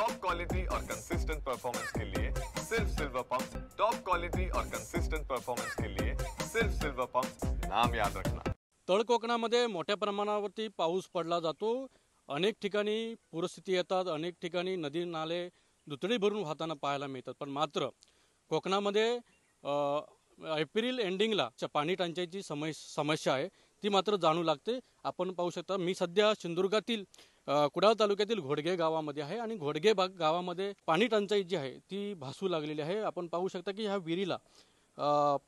Top quality और consistent performance के लिए सिर्फ सिल्वर पंप। टॉप क्वालिटी और कंसिस्टेंट परफॉर्मेंस के लिए सिर्फ सिल्वर पंप, नाम याद रखना। तळ कोकणामध्ये मोठ्या प्रमाणावरती पाऊस पडला जातो। अनेक ठिकाणी पूरस्थिती येतात, अनेक ठिकाणी नदी नाले दुथडी भरून वाहताना पाहायला मिळतात। पण मात्र कोकणामध्ये एप्रिल एंडिंगला पाणी टंचाईची समस्या आहे, ती मात्र जाणू लागते। आपण पाहू शकता, मी सध्या सिंधुदुर्गातील कुडाळ तालुक्यातील घोडगे गावामध्ये आहे आणि घोडगे गावामध्ये पाणी टंचाई जी आहे ती भासू लागलेली आहे। आपण पाहू शकता की ह्या विहिरीला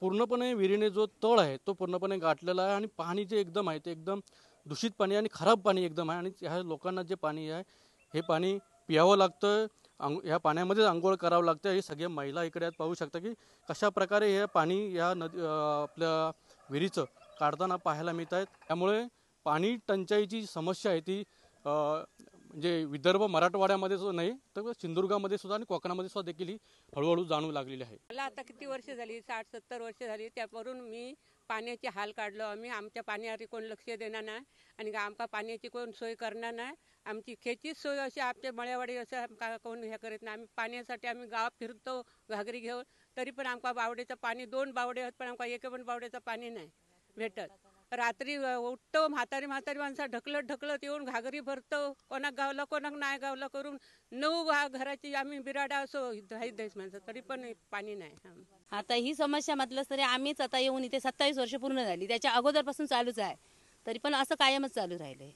पूर्णपणे विहिरीने जो तळ आहे तो पूर्णपणे गाठलेला आहे आणि पाणी जे एकदम आहे ते एकदम दूषित पाणी आणि खराब पाणी एकदम आहे। आणि ह्या लोकांना जे पाणी आहे हे पाणी पियावं लागतं, ह्या पाण्यामध्येच आंघोळ करावं लागतं। हे सगळे महिला इकडे आहेत, पाहू शकता की कशा प्रकारे हे पाणी या नदी आपल्या विहिरीचं काढताना पाहायला मिळत आहेत। त्यामुळे पाणी टंचाईची समस्या आहे ती म्हणजे विदर्भ मराठवाड्यामध्ये नाही तर सिंधुदुर्गामध्ये सुद्धा आणि कोकणामध्ये सुद्धा देखील ही हळूहळू जाणू लागलेली आहे। मला आता किती वर्ष झाली, 60-70 वर्ष झाली, त्यावरून मी पाण्याचे हाल काढलो। आम्ही आमच्या पाण्यावर कोण लक्ष देणार नाही आणि आमका पाण्याची कोण सोय करणार नाही। आमची खेचीच सोय अशी आमच्या मळ्यावाडी असं कोण हे करत नाही। आम्ही पाण्यासाठी आम्ही गावात फिरतो घागरी घेऊन, तरी पण आमका बावड्याचं पाणी 2 बावडे आहेत, पण आमका एक पण बावड्याचं पाणी नाही भेटत। रात्री उठतो, म्हातारी माणसं ढकलत येऊन घागरी भरतो, कोणाक गावला कोणाक नाही गावला करून 9 घराची आम्ही बिराडा असो 10 माणसं, तरी पण पाणी नाही। आता ही समस्या म्हटलं तरी आम्हीच आता येऊन इथे 27 वर्ष पूर्ण झाली, त्याच्या अगोदरपासून चालूच आहे, तरी पण असं कायमच चालू राहिलंय।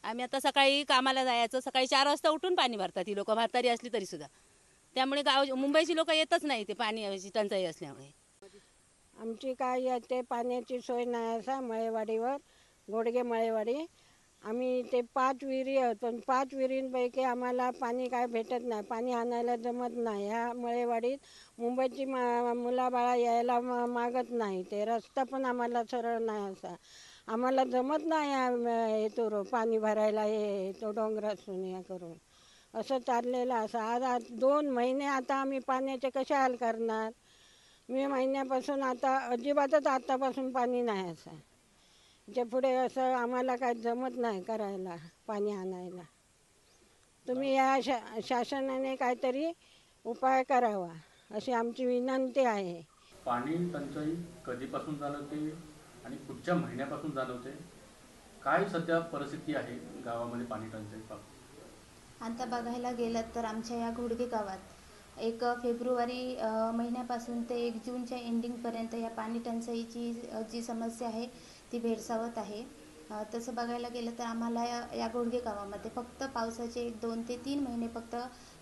आम्ही आता सकाळी कामाला जायचं, सकाळी 4 वाजता उठून पाणी भरतात ही लोक, म्हातारी असली तरी सुद्धा। त्यामुळे मुंबईची लोक येतच नाही ते पाण्याची टंचाई असल्यामुळे। आमची काय ते पाण्याची सोय नाही असा मळेवाडीवर, घोडगे मळेवाडी। आम्ही ते 5 विहिरी आहेत, पण 5 विहिरींपैकी आम्हाला पाणी काय भेटत नाही, पाणी आणायला जमत नाही। ह्या मळेवाडीत मुंबईची मुलाबाळा यायला मागत नाही, ते रस्ता पण आम्हाला सरळ नाही असा, आम्हाला जमत नाही हे पाणी भरायला हे तो डोंगरातून हे करून असं चाललेलं असं। आज 2 महिने आता आम्ही पाण्याचे कसे हाल करणार। मे महिन्यापासून आता अजिबातच आतापासून पाणी नाही असं, जे पुढे असं आम्हाला काय जमत नाही करायला पाणी आणायला। तुम्ही या शासनाने काहीतरी उपाय करावा अशी आमची विनंती आहे। पाणी टंचाई कधीपासून जाणवते आणि पुढच्या महिन्यापासून जाणवते, काय सध्या परिस्थिती आहे गावामध्ये पाणी टंचाई बाबत? आता बघायला गेलं तर आमच्या या घोडगे गावात 1 फेब्रुवारी महिन्यापासून ते 1 जूनच्या एंडिंगपर्यंत या पाणी टंचाईची जी समस्या आहे ती भेडसावत आहे। तसं बघायला गेलं तर आम्हाला या घोडगे गावामध्ये फक्त पावसाचे 2 ते 3 महिने फक्त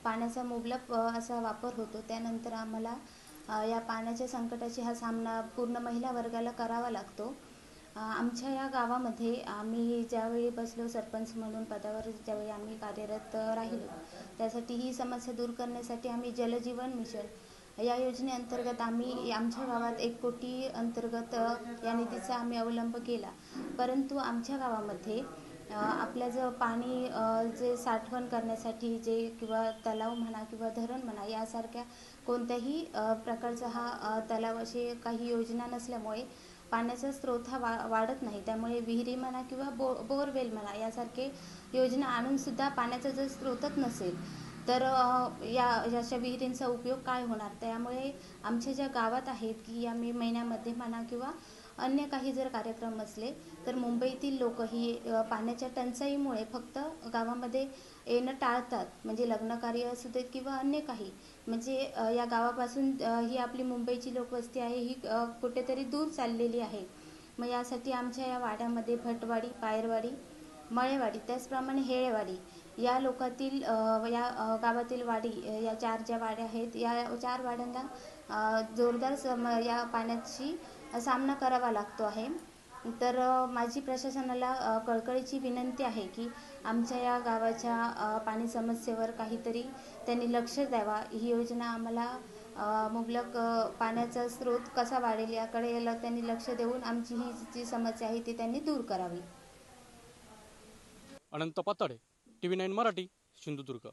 पाण्याचा मुबलक असा वापर होतो। त्यानंतर आम्हाला या पाण्याच्या संकटाची हा सामना पूर्ण महिला वर्गाला करावा लागतो। आमच्या या गावामध्ये आम्ही ज्यावेळी बसलो सरपंच म्हणून पदावर, ज्यावेळी आम्ही कार्यरत राहिलो, त्यासाठी ही समस्या दूर करण्यासाठी आम्ही जलजीवन मिशन या योजनेअंतर्गत आम्ही आमच्या गावात 1 कोटी अंतर्गत या निधीचा आम्ही अवलंब केला। परंतु आमच्या गावामध्ये आपल्या जो पाणी जे साठवण करण्यासाठी जे किंवा तलाव म्हणा किंवा धरण म्हणा यासारख्या कोणत्याही प्रकारचा हा तलाव अशी काही योजना नसल्यामुळे पाण्याचा स्रोत हा वाढत नाही। त्यामुळे विहिरी म्हणा किंवा बोरवेल म्हणा यासारखे योजना आणूनसुद्धा पाण्याचा जर स्रोतच नसेल तर अशा विहिरींचा उपयोग काय होणार। त्यामुळे आमच्या ज्या गावात आहेत की या मे महिन्यामध्ये म्हणा किंवा अन्य काही जर कार्यक्रम असले तर मुंबईतील लोक ही पाण्याच्या टंचाईमुळे फक्त गावामध्ये येणं टाळतात, म्हणजे लग्नकार्य असू देत किंवा अन्य काही, म्हणजे या गावापासून ही आपली मुंबईची लोकवस्ती आहे ही कुठेतरी दूर चाललेली आहे। मग यासाठी आमच्या या वाड्यामध्ये भटवाडी, पायरवाडी, मळेवाडी त्याचप्रमाणे हेळेवाडी या लोकातील या गावातील वाडी या 4 ज्या वाड्या आहेत या 4 वाड्यांना जोरदार या पाण्याची सामना करावा लागतो आहे। तर माझी प्रशासनाला कळकळीची विनंती आहे की आमच्या या गावाच्या पाणी समस्येवर काहीतरी त्यांनी लक्ष द्यावा। ही योजना आम्हाला मुबलक पाण्याचा स्रोत कसा वाढेल याकडे त्यांनी लक्ष देऊन आमची ही जी समस्या आहे ती त्यांनी दूर करावी। अनंत पातळे, TV9 मराठी, सिंधुदुर्ग।